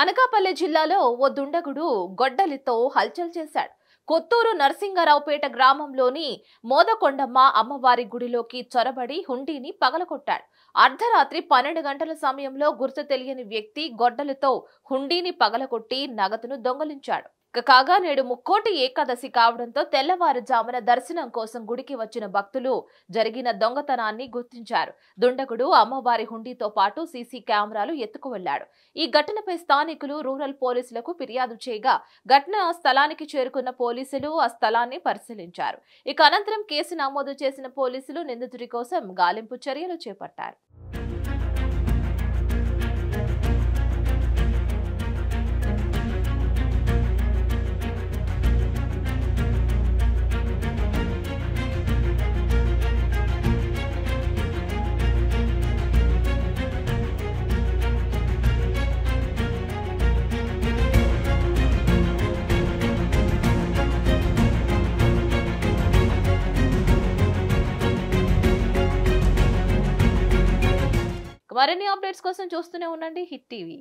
అనకాపల్లి జిల్లాలో ఓ దుండగుడు గొడ్డలితో హల్చల్ చేశాడు. కొత్తూరు నరసింగరావుపేట గ్రామంలోని మోదకొండమ్మ అమ్మవారి గుడిలోకి చొరబడి హుండీని పగలగొట్టాడు. అర్ధరాత్రి 12 గంటల సమయంలో గుర్తు తెలియని వ్యక్తి గొడ్డలితో హుండీని పగలగొట్టి నగదును దొంగలించాడు. కాగా నేడు ముక్కోటి ఏకాదశి కావడంతో తెల్లవారుజామున దర్శనం కోసం గుడికి వచ్చిన భక్తులు జరిగిన దొంగతనాన్ని గుర్తించారు. దుండగుడు అమ్మవారి హుండీతో పాటు సీసీ కెమెరాలు ఎత్తుకు వెళ్లాడు. ఈ ఘటనపై స్థానికులు రూరల్ పోలీసులకు ఫిర్యాదు చేయగా ఘటనా స్థలానికి చేరుకున్న పోలీసులు ఆ స్థలాన్ని పరిశీలించారు. ఇక అనంతరం కేసు నమోదు చేసిన పోలీసులు నిందితుడి కోసం గాలింపు చర్యలు చేపట్టారు. మరిన్ని అప్డేట్స్ కోసం చూస్తూనే ఉండండి హిట్ టీవీ.